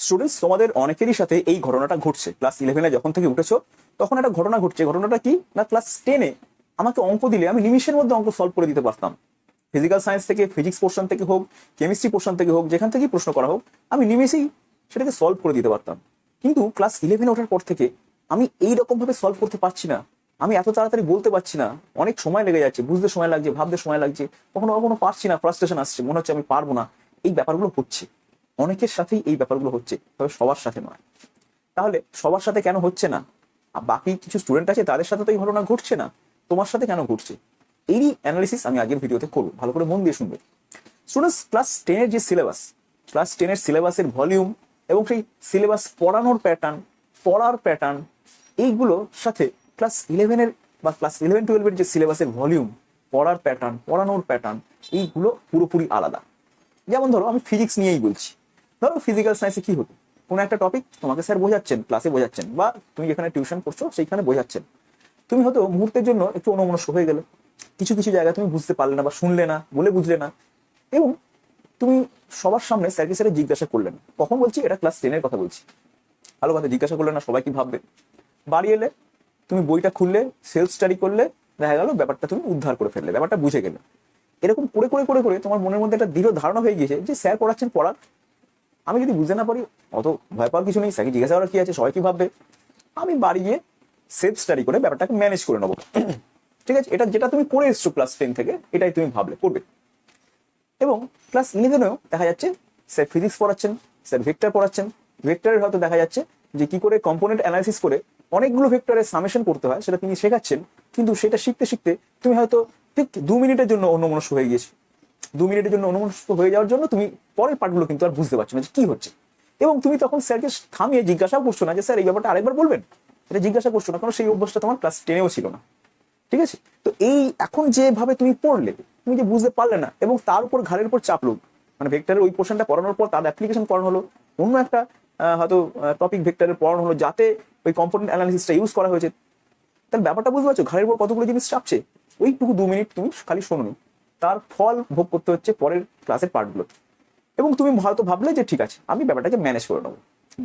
Students, তোমাদের অনেকেরই সাথে এই ঘটনাটা ঘটছে। ক্লাস 11-এ যখন থেকে উঠেছো তখন একটা ঘটনা ঘটছে। ঘটনাটা কি না, ক্লাস 10-এ আমাকে অঙ্ক দিলে আমি নিমিষের মধ্যে অঙ্ক সলভ করে দিতে পারতাম। ফিজিক্যাল সায়েন্স থেকে, ফিজিক্স পোর্শন থেকে হোক, কেমিস্ট্রি পোর্শন থেকে হোক, যেখান থেকেই প্রশ্ন করা হোক, আমি নিমিষেই সেটাকে সলভ করে দিতে পারতাম। কিন্তু ক্লাস 11-এ ওঠার পর থেকে আমি এইরকম ভাবে সলভ করতে পারছি না। আমি এত তাড়াতাড়ি বলতে পারছি না, অনেক সময় লেগে যাচ্ছে, বুঝতে সময় লাগছে, ভাবতে সময় লাগছে, কখনো কখনো পারছি না, ফ্রাস্ট্রেশন আসছে, মনে হচ্ছে আমি পারবো না। এই ব্যাপারগুলো হচ্ছে, অনেকের সাথেই এই ব্যাপারগুলো হচ্ছে, তবে সবার সাথে নয়। তাহলে সবার সাথে কেন হচ্ছে না? আর বাকি কিছু স্টুডেন্ট আছে তাদের সাথে তো এই ঘটনা ঘটছে না, তোমার সাথে কেন ঘটছে? এরই অ্যানালিসিস আমি আগের ভিডিওতে করবো, ভালো করে মন দিয়ে শুনবে। স্টুডেন্টস, ক্লাস 10-এর যে সিলেবাস, ক্লাস 10-এর সিলেবাসের ভলিউম এবং সেই সিলেবাস পড়ানোর প্যাটার্ন, পড়ার প্যাটার্ন, এইগুলোর সাথে ক্লাস 11-এর বা ক্লাস 11-12-এর যে সিলেবাসের ভলিউম, পড়ার প্যাটার্ন, পড়ানোর প্যাটার্ন, এইগুলো পুরোপুরি আলাদা। যেমন ধরো, আমি ফিজিক্স নিয়েই বলছি। ধরো ফিজিক্যাল সায়েন্সে কি হতো, কোনো একটা টপিক তোমাকে স্যার বোঝাচ্ছেন, ক্লাসে বোঝাচ্ছেন, বা তুমি যেখানে টিউশন করছো সেইখানে বোঝাচ্ছেন। তুমি হয়তো মুহূর্তের জন্য একটু অন্যমনস্ক হয়ে গেলে, কিছু কিছু জায়গায় তুমি বুঝতে পারলে না বা শুনলে না, বলে বুঝলে না, এবং তুমি সবার সামনে স্যারকে স্যারে জিজ্ঞাসা করলে না। কখন বলছি? এটা ক্লাস 10-এর কথা বলছি। ভালো কথা, জিজ্ঞাসা করলে না, সবাই কি ভাববে? বাড়ি এলে তুমি বইটা খুললে, সেলফ স্টাডি করলে, দেখা গেল ব্যাপারটা তুমি উদ্ধার করে ফেললে, ব্যাপারটা বুঝে গেলে। এরকম করে করে করে করে তোমার মনের মধ্যে একটা দৃঢ় ধারণা হয়ে গিয়েছে যে স্যার পড়াচ্ছেন, পড়ার, আমি যদি বুঝতে না পারি অত ভয় পাওয়ার কিছু নেই, স্যারকে জিজ্ঞাসা করার কি আছে, সবাই কি ভাববে, আমি বাড়ি গিয়ে সেলফ স্টাডি করে ব্যাপারটাকে ম্যানেজ করে নেবো। ঠিক আছে, এটা যেটা তুমি করে এসছো ক্লাস 10 থেকে, এটাই তুমি ভাবলে করবে। এবং ক্লাস 11-এও দেখা যাচ্ছে স্যার ফিজিক্স পড়াচ্ছেন, স্যার ভেক্টর পড়াচ্ছেন। ভেক্টরের হয়তো দেখা যাচ্ছে যে কি করে কম্পোনেন্ট অ্যানালাইসিস করে অনেকগুলো ভেক্টরের সামেশন করতে হয় সেটা তিনি শেখাচ্ছেন। কিন্তু সেটা শিখতে শিখতে তুমি হয়তো ঠিক 2 মিনিটের জন্য অন্যমনস্ক হয়ে গিয়েছো। 2 মিনিটের জন্য অন্যমনস্ক হয়ে যাওয়ার জন্য তুমি পরের পার্টগুলো কিন্তু আর বুঝতে পারছো না যে কি হচ্ছে। এবং তুমি তখন স্যারকে থামিয়ে জিজ্ঞাসাও করছো না যে স্যার এই ব্যাপারটা আরেকবার বলবেন, এটা জিজ্ঞাসা করছো না, কারণ সেই অভ্যাসটা তোমার ক্লাস 10-এও ছিল না। ঠিক আছে, তো এই এখন যেভাবে তুমি পড়লে, তুমি যে বুঝতে পারলে না, এবং তার উপর ঘাড়ের উপর চাপলো, মানে ভেক্টরের ওই পোর্শনটা পড়ানোর পর তার অ্যাপ্লিকেশন পড়ানো হলো, অন্য একটা হয়তো টপিক ভেক্টরের পড়ানো হলো, যাতে ওই কম্পোনেন্ট অ্যানালিসিসটা ইউজ করা হয়েছে। তাহলে ব্যাপারটা বুঝতে পারছো, ঘাড়ের উপর কতগুলো জিনিস চাপছে। ওইটুকু 2 মিনিট তুমি খালি শোনোনি, তার ফল ভোগ করতে হচ্ছে পরের ক্লাসের পার্টগুলোতে। এবং তুমি হয়তো ভাবলে যে ঠিক আছে, আমি ব্যাপারটাকে ম্যানেজ করে নেবো।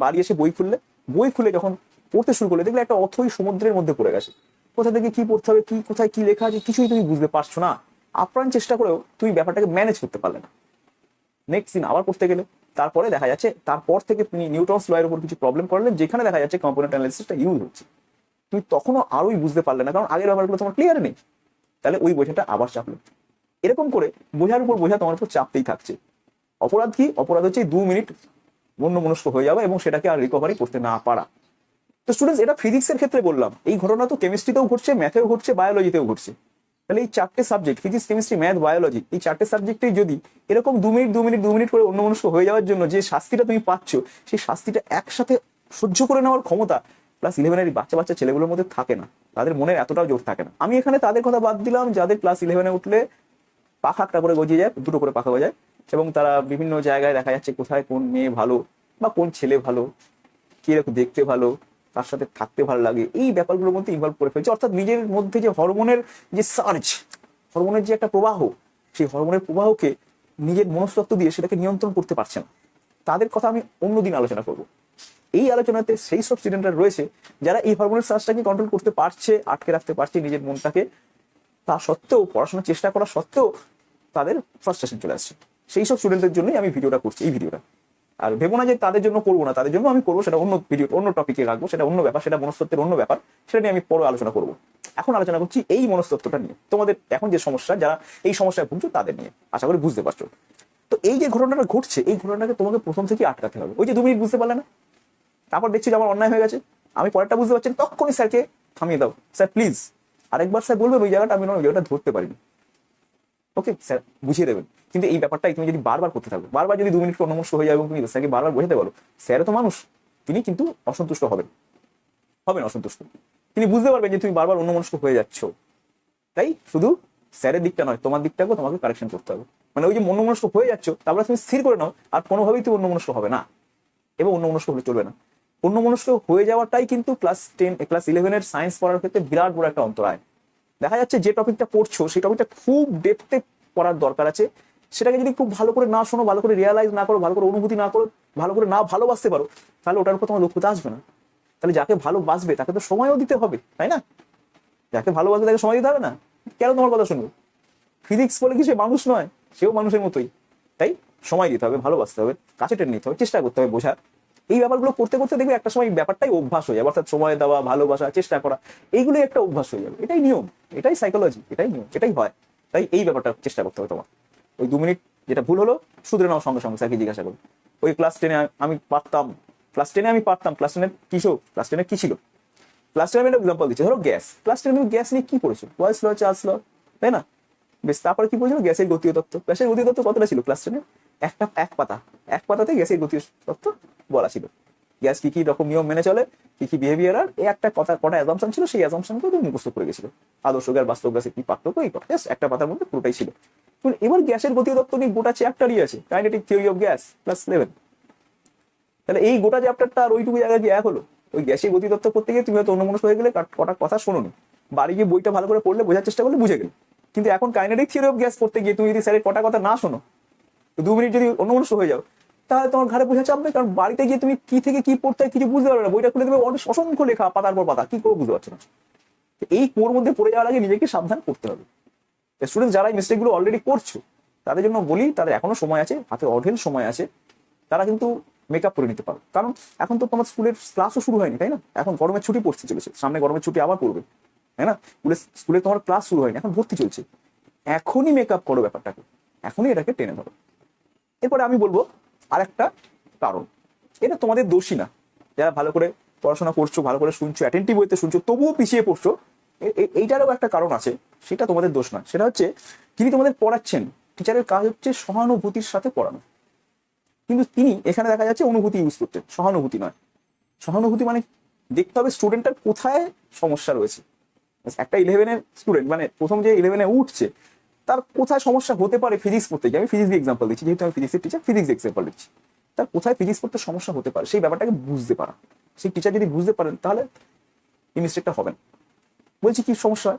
বাড়ি এসে বই খুললে, বই খুলে যখন পড়তে শুরু করলে, দেখলে একটা অথই সমুদ্রের মধ্যে পড়ে গেছে। কোথা থেকে কি পড়তে হবে, কি কোথায় কি লেখা আছে, কিছুই তুমি বুঝতে পারছো না। আপ্রাণ চেষ্টা করেও তুমি ব্যাপারটাকে ম্যানেজ করতে পারলে না। নেক্সট দিন আবার পড়তে গেলে, তারপরে দেখা যাচ্ছে তারপর থেকে তুমি নিউটনস ল এর উপর কিছু প্রবলেম করলেন, যেখানে দেখা যাচ্ছে কম্পোনেন্ট অ্যানালিসিসটা ইউজ হচ্ছে। তুমি তখনও আরোই বুঝতে পারলে না, কারণ আগের ব্যাপারগুলো তোমার ক্লিয়ার নেই। তাহলে ওই বোঝাটা আবার চাপলো। এরকম করে বোঝার উপর বোঝা তোমার উপর চাপতেই থাকছে। অপরাধ কি? অপরাধ হচ্ছে 2 মিনিট অন্যমনস্ক হয়ে যাবে এবং সেটাকে আর রিকভারি করতে না পারা। তো স্টুডেন্টস, এটা ফিজিক্সের ক্ষেত্রে বললাম, এই ঘটনা তো কেমিস্ট্রিতেও ঘটছে, ম্যাথেও ঘটছে, বায়োলজিতেও ঘটছে। তাহলে এই 4টে subject, physics, chemistry, math, biology, এই 4টে সাবজেক্টেই যদি এরকম 2 মিনিট করে অন্যমনস্ক হয়ে যাওয়ার জন্য যে শাস্তিটা তুমি পাচ্ছ, সেই শাস্তিটা একসাথে সহ্য করে নেওয়ার ক্ষমতা ক্লাস 11-এর বাচ্চা বাচ্চা ছেলেগুলোর মধ্যে থাকে না। তাদের মনের এতটাও জোর থাকে না। আমি এখানে তাদের কথা বাদ দিলাম যাদের ক্লাস 11-এ উঠলে পাখা একটা করে গজিয়ে যায়, দুটো করে পাখা গজায়, এবং তারা বিভিন্ন জায়গায় দেখা যাচ্ছে কোথায় কোন মেয়ে ভালো বা কোন ছেলে ভালো, কিরকম দেখতে ভালো, তার সাথে থাকতে ভালো লাগে, এই ব্যাপারগুলোর মধ্যে ইনভলভ করে ফেলছে। অর্থাৎ নিজের মধ্যে যে হরমোনের যে সার্জ, হরমোনের যে একটা প্রবাহ, সেই হরমোনের প্রবাহকে নিজের মনস্তত্ত্ব দিয়ে সেটাকে নিয়ন্ত্রণ করতে পারছে না। তাদের কথা আমি অন্যদিন আলোচনা করব। এই আলোচনাতে সেই সব স্টুডেন্টরা রয়েছে যারা এই হরমোনের সার্জটাকে কন্ট্রোল করতে পারছে, আটকে রাখতে পারছে নিজের মনটাকে, তা সত্ত্বেও, পড়াশোনার চেষ্টা করা সত্ত্বেও তাদের ফ্রাস্ট্রেশন চলে আসছে। সেই সব স্টুডেন্টদের জন্যই আমি ভিডিওটা করছি, এই ভিডিওটা। আর ভেবো না যে তাদের জন্য করবো না, তাদের জন্য আমি করবো, সেটা অন্য ভিডিও, অন্য টপিকে রাখবো, সেটা অন্য ব্যাপার, সেটা মনস্তত্ত্বের অন্য ব্যাপার, সেটা নিয়ে আমি পরে আলোচনা করবো। এখন আলোচনা করছি এই মনস্তত্ত্বটা নিয়ে, তোমাদের এখন যে সমস্যা, যারা এই সমস্যায় ভুগছো তাদের নিয়ে। আশা করি বুঝতে পারছো। তো এই যে ঘটনাটা ঘটছে, এই ঘটনাটাকে তোমাকে প্রথম থেকে আটকাতে হবে। ওই যে 2 মিনিট বুঝতে পারলে না, তারপর দেখছি যে আমার অন্যায় হয়ে গেছে, আমি পরেরটা বুঝতে পারছি, তখনই স্যারকে থামিয়ে দাও, স্যার প্লিজ আরেকবার স্যার বলবেন ওই জায়গাটা, আমি ওই জায়গাটা ধরতে পারিনি, ওকে স্যার বুঝিয়ে দেবেন। কিন্তু এই ব্যাপারটাই তুমি যদি বারবার করতে থাকো, বারবার যদি 2 মিনিট অন্যমনস্ক হয়ে যাবে এবং তুমি স্যারকে বারবার বোঝাতে বলো, স্যারও তো মানুষ, তিনি কিন্তু অসন্তুষ্ট হবেন, অসন্তুষ্ট। তিনি বুঝতে পারবেন যে তুমি বারবার অন্যমনস্ক হয়ে যাচ্ছ। তাই শুধু স্যারের দিকটা নয়, তোমার দিকটাকেও তোমাকে কারেকশন করতে হবে। মানে ওই যে অন্যমনস্ক হয়ে যাচ্ছ, তারপরে তুমি স্থির করে নাও আর কোনোভাবেই তুমি অন্যমনস্ক হবে না, এবং অন্যমনস্ক হলে চলবে না। অন্যমনস্ক হয়ে যাওয়াটাই কিন্তু ক্লাস 11-এর সায়েন্স পড়ার ক্ষেত্রে বিরাট বড় একটা অন্তরায়। দেখা যাচ্ছে যে টপিকটা পড়ছো সেই টপিকটা খুব ডেপথে পড়ার দরকার আছে, সেটাকে যদি খুব ভালো করে না শোনো, ভালো করে রিয়ালাইজ না করো, ভালো করে অনুভূতি না করো, ভালো করে না ভালোবাসতে পারো, তাহলে ওটার উপর তোমার লক্ষ্যতে আসবে না। তাহলে যাকে ভালোবাসবে তাকে তো সময়ও দিতে হবে, তাই না? যাকে ভালোবাসবে তাকে সময় দিতে হবে না? কেন তোমার কথা শুনবো? ফিজিক্স বলে কি সে মানুষ নয়? সেও মানুষের মতোই, তাই সময় দিতে হবে, ভালোবাসতে হবে, কাছে টেনে নিতে হবে, চেষ্টা করতে হবে বোঝার। এই ব্যাপারগুলো করতে করতে দেখবে একটা সময় এই ব্যাপারটাই অভ্যাস হয়ে যাবে, অর্থাৎ সময় দেওয়া, ভালোবাসা, চেষ্টা করা, এইগুলোই একটা অভ্যাস হয়ে যাবে। এটাই নিয়ম, এটাই সাইকোলজি, এটাই নিয়ম, এটাই হয়। তাই এই ব্যাপারটা চেষ্টা করতে হবে তোমার। ওই 2 মিনিট যেটা ভুল হলো শুধরে নাও, সঙ্গে সঙ্গে স্যারকে জিজ্ঞাসা করো। ওই ক্লাস 10-এ আমি পারতাম, ক্লাস 10-এ কি ছিল? ক্লাস 10 একটা এক্সাম্পল দিচ্ছে, ধরো গ্যাস। ক্লাস 10 তুমি গ্যাস নিয়ে কি পড়েছো? বয়েলস ল, চার্লস ল, তাই না? বেশ, তারপরে কি পড়েছিল? গ্যাসের গতীয় তত্ত্ব। গ্যাসের গতীয় তত্ত্ব কতটা ছিল ক্লাস 10-এ? এক পাতাতে গ্যাসের গতীয় তত্ত্ব বলা ছিল। গ্যাস কি কি রকম নিয়ম মেনে চলে, কি কি বিহেভিয়ার, আর এই একটা কথা কটা অ্যাজাম্পশন ছিল, সেই অ্যাজাম্পশনগুলো তুমি মুখস্থ করে গেছিল। আদর্শ গ্যাস, বাস্তব গ্যাসের কি পার্থক্য, এই কথা জাস্ট একটা পাতার মধ্যে পুরোটাই ছিল। এবার গ্যাসের গতীয় তত্ত্ব নিয়ে গোটা চ্যাপ্টারই আছে, kinetic theory of gas class 11। তাহলে এই গোটা চ্যাপ্টারটা আর ওইটুকু জায়গায় কি এক হলো? ওই গ্যাসের গতিতত্ত্ব করতে গিয়ে তুমি হয়তো অন্যমনস্ক হয়ে গেলে, কটা কথা শোনোনি, বাড়ি গিয়ে বইটা ভালো করে পড়লে, বোঝার চেষ্টা করলে বুঝে গেলে। কিন্তু এখন কাইনেটিক থিওরি অফ গ্যাস পড়তে গিয়ে তুমি যদি স্যারের কটা কথা না শোনো, 2 মিনিট যদি অন্যমনস্ক হয়ে যাও, তাহলে তোমার ঘরে বোঝা চাপবে। কারণ বাড়িতে গিয়ে তুমি কি থেকে কি পড়তে হয় কিছু বুঝতে পারবে না, বইটা খুলে দেবে অনেক অসংখ্য লেখা, পাতার পর পাতা, কি করে বুঝতে পারছো না? এই কোর মধ্যে পড়ে যাওয়ার আগে নিজেকে সাবধান করতে হবে। স্টুডেন্ট যারা এই মিস্টেকগুলো অলরেডি করছো, তাদের জন্য বলি, তাদের এখনো সময় আছে, হাতে অঢেল সময় আছে, তারা কিন্তু মেকআপ করে নিতে পারো। কারণ এখন তো তোমার স্কুলের ক্লাসও শুরু হয়নি, তাই না? এখন গরমের ছুটি পড়তে চলেছে, সামনে গরমের ছুটি আবার পড়বে, তাই না? স্কুলে তোমার ক্লাস শুরু হয়নি, এখন ভর্তি চলছে। এখনই মেকআপ করো ব্যাপারটাকে, এখনই এটাকে টেনে ধরো। এরপরে আমি বলবো আরেকটা কারণ, এটা তোমাদের দোষী না, যারা ভালো করে পড়াশোনা করছো, ভালো করে শুনছো, অ্যাটেন্টিভ হইতে শুনছো, তবুও পিছিয়ে পড়ছো, এইটারও একটা কারণ আছে। সেটা তোমাদের দোষ না, সেটা হচ্ছে যিনি তোমাদের পড়াচ্ছেন, টিচারের কাজ হচ্ছে সহানুভূতির সাথে পড়ানো। কিন্তু তিনি এখানে দেখা যাচ্ছে অনুভূতি ইউজ করছেন, সহানুভূতি নয়। সহানুভূতি মানে দেখতে হবে স্টুডেন্টটার কোথায় সমস্যা রয়েছে। একটা 11-এর স্টুডেন্ট, মানে প্রথম যে 11-এ উঠছে, তার কোথায় সমস্যা হতে পারে ফিজিক্স পড়তে গিয়ে, আমি ফিজিক্স এক্সাম্পল দিচ্ছি, যেহেতু আমি ফিজিক্সের টিচার, ফিজিক্স এক্সাম্পল দিচ্ছি, তার কোথায় ফিজিক্স পড়তে সমস্যা হতে পারে সেই ব্যাপারটাকে বুঝতে পারা। সেই টিচার যদি বুঝতে পারেন, তাহলে এই মিস্টেকটা হবে না। বলছি কি সমস্যা?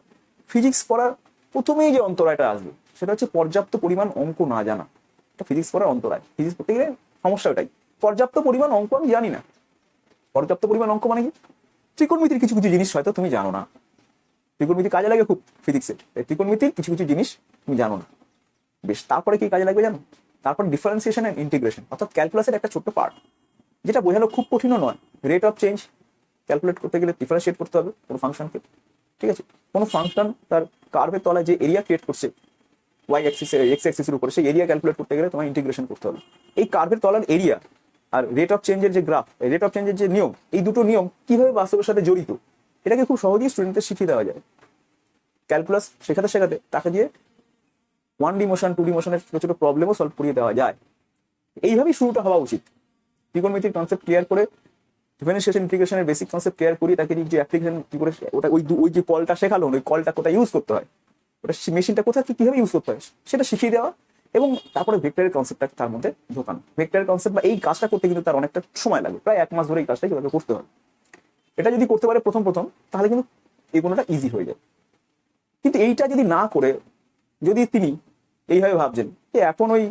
ফিজিক্স পড়ার প্রথমেই যে অন্তরায়টা আসবে, সেটা হচ্ছে পর্যাপ্ত পরিমাণ অঙ্ক না জানা। এটা ফিজিক্স পড়ার অন্তরায়। ফিজিক্স পড়তে গেলে সমস্যা ওটাই, পর্যাপ্ত পরিমাণ অঙ্ক আমি জানি না। পর্যাপ্ত পরিমাণ অঙ্ক মানে কি? ত্রিকোণমিতির কিছু কিছু জিনিস হয়তো তুমি জানো না, ত্রিকোণমিতি কাজে লাগে খুব ফিজিক্সের, ত্রিকোণমিতির কিছু কিছু জিনিস তুমি জানো না। বেশ, তারপরে কি কাজে লাগবে জানো? তারপর ডিফারেন্সিয়েশন এন্ড ইন্টিগ্রেশন, অর্থাৎ ক্যালকুলাসের একটা ছোট্ট পার্ট, যেটা বোঝানো খুব কঠিনও নয়। রেট অফ চেঞ্জ ক্যালকুলেট করতে গেলে ডিফারেন্সিয়েট করতে হবে কোনো ফাংশনকে, ঠিক আছে? কোনো ফাংশন তার কার্ভের তলায় যে এরিয়া ক্রিয়েট করছে ওয়াই অ্যাক্সিস এক্স অ্যাক্সিসের উপরে, সেই এরিয়া ক্যালকুলেট করতে গেলে তোমার ইন্টিগ্রেশন করতে হবে। এই কার্ভের তলার এরিয়া আর রেট অফ চেঞ্জের যে গ্রাফ, রেট অফ চেঞ্জের যে নিয়ম, এই দুটো নিয়ম কিভাবে বাস্তবের সাথে জড়িত, এটাকে খুব সহজেই স্টুডেন্টদের শিখিয়ে দেওয়া যায়। ক্যালকুলাস শেখাতে শেখাতে তাকে দিয়ে 1D মোশন 2D মোশনের ছোট ছোট প্রবলেমও সলভ করিয়ে দেওয়া যায়। এইভাবেই শুরুটা হওয়া উচিত। ত্রিকোণমিতির কনসেপ্ট ক্লিয়ার করে, ডিফারেন্সিয়েশন ইন্টিগ্রেশনের বেসিক কনসেপ্ট ক্লিয়ার করি, তাকে যে অ্যাপ্লিকেশন কি করে, ওটা ওই যে কলটা শেখালো, ওই কলটা কোথায় ইউজ করতে হয়, ওটা মেশিনটা কোথায় কিভাবে ইউজ করতে হয় সেটা শিখিয়ে দেওয়া, এবং তারপরে ভেক্টরের কনসেপ্টটা তার মধ্যে ঢোকানো। ভেক্টরের কনসেপ্ট বা এই কাজটা করতে কিন্তু তার অনেকটা সময় লাগবে, প্রায় 1 মাস ধরে এই কাজটা কিভাবে করতে হয়। এটা যদি করতে পারে প্রথম তাহলে কিন্তু এগোনোটা ইজি হয়ে যায়। কিন্তু এইটা যদি না করে, যদি তিনি এইভাবে ভাবছেন যে এখন ওই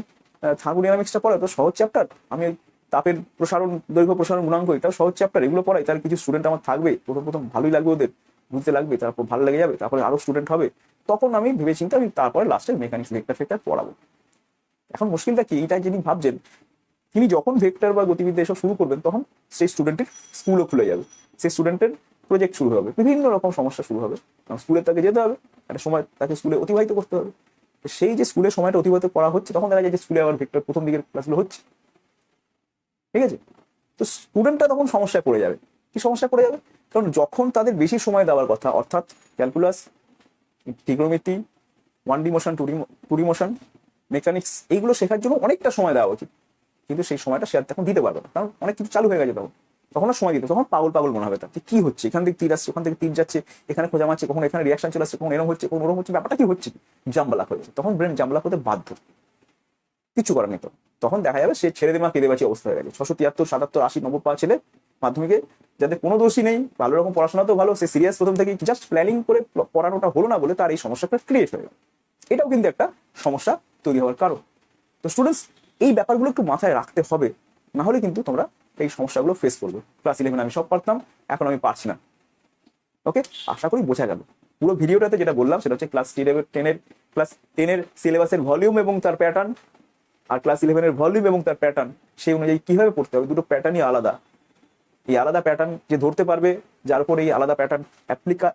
থার্মোডাইনামিক্সটা পড়া তো সহজ চ্যাপ্টার, আমি ওই তাপের প্রসারণ, দৈর্ঘ্য প্রসারণ গুণাঙ্ক, এটাও সহজ চ্যাপ্টার, এগুলো পড়াই, তার কিছু স্টুডেন্ট আমার থাকবে, প্রথম ভালোই লাগবে, ওদের বুঝতে লাগবে, তারপর ভালো লেগে যাবে, তারপরে আরো স্টুডেন্ট হবে, তখন আমি ভেবেচিন্তে আমি তারপরে লাস্টে মেকানিক্স ভেক্টর ফেক্টর পড়াবো। এখন মুশকিলটা কি, এইটা যিনি ভাবছেন, তিনি যখন ভেক্টর বা গতিবিদ্যা এসব শুরু করবেন, তখন সেই স্টুডেন্টের স্কুলও খুলে যাবে, সেই স্টুডেন্টের প্রজেক্ট শুরু হবে, বিভিন্ন রকম সমস্যা শুরু হবে। কারণ স্কুলে তাকে যেতে হবে, একটা সময় তাকে স্কুলে অতিবাহিত করতে হবে। সেই যে স্কুলের সময়টা অতিবাহিত করা হচ্ছে, তখন দেখা যায় যে স্কুলে আবার ভেক্টর প্রথম দিকের ক্লাসগুলো হচ্ছে, ঠিক আছে? তো স্টুডেন্টটা তখন সমস্যায় পড়ে যাবে। কি সমস্যায় পড়ে যাবে? কারণ যখন তাদের বেশি সময় দেওয়ার কথা, অর্থাৎ calculus, trigonometry, 1D motion, 2D motion, mechanics, এইগুলো শেখার জন্য অনেকটা সময় দেওয়া উচিত, কিন্তু সেই সময়টা সে আর তখন দিতে পারবে না, কারণ অনেক কিছু চালু হয়ে গেছে। তখন আর সময় দিতে, তখন পাগল পাগল মনে হবে তার, যে কি হচ্ছে, এখান থেকে তীর আসছে, ওখান থেকে তীর যাচ্ছে, এখানে খোঁজা মারছে, কখন এখানে রিয়াকশন চলে আসছে, কখন এরকম হচ্ছে, কখন ওরকম হচ্ছে, ব্যাপারটা কি হচ্ছে, জাম্বালাক হয়েছে। তখন ব্রেন জাম্বালাক হতে বাধ্য, কিছু করার নেই। তখন দেখা যাবে সে ছেড়ে দেওয়া কেঁদে বাঁচি অবস্থা হয়ে গেছে। 673, 77, 80, 90 পাওয়া ছেলে মাধ্যমিকে, যাদের কোনো দোষই নেই, ভালো রকম পড়াশোনাতেও ভালো, সে সিরিয়াস প্রথম থেকে, জাস্ট প্ল্যানিং করে পড়ানোটা হলো না বলে তার এই সমস্যাটা ক্রিয়েট হয়ে গেল। এটাও কিন্তু একটা সমস্যা তৈরি হওয়ার কারণ। তো স্টুডেন্টস এই ব্যাপারগুলো একটু মাথায় রাখতে হবে, না হলে কিন্তু তোমরা এই সমস্যাগুলো ফেস করবে। ক্লাস 11 আমি সব পারতাম, এখন আমি পারছি না। ওকে, আশা করি বোঝা গেল। পুরো ভিডিওটাতে যেটা বললাম সেটা হচ্ছে ক্লাস 10-এর সিলেবাসের ভলিউম এবং তার প্যাটার্ন, আর ক্লাস 11-এর ভলিউম এবং তার প্যাটার্ন সেই অনুযায়ী কিভাবে পড়তে হবে। দুটো প্যাটার্নই আলাদা। এই আলাদা প্যাটার্ন যে ধরতে পারবে, যার উপর এই আলাদা প্যাটার্ন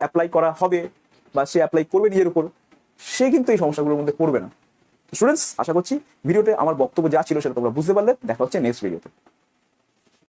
অ্যাপ্লাই করা হবে বা সে অ্যাপ্লাই করবে নিজের উপর, সে কিন্তু এই সমস্যাগুলোর মধ্যে পড়বে না। স্টুডেন্টস, আশা করছি ভিডিওতে আমার বক্তব্য যা ছিল সেটা তোমরা বুঝতে পারলে। দেখা হচ্ছে নেক্সট ভিডিওতে।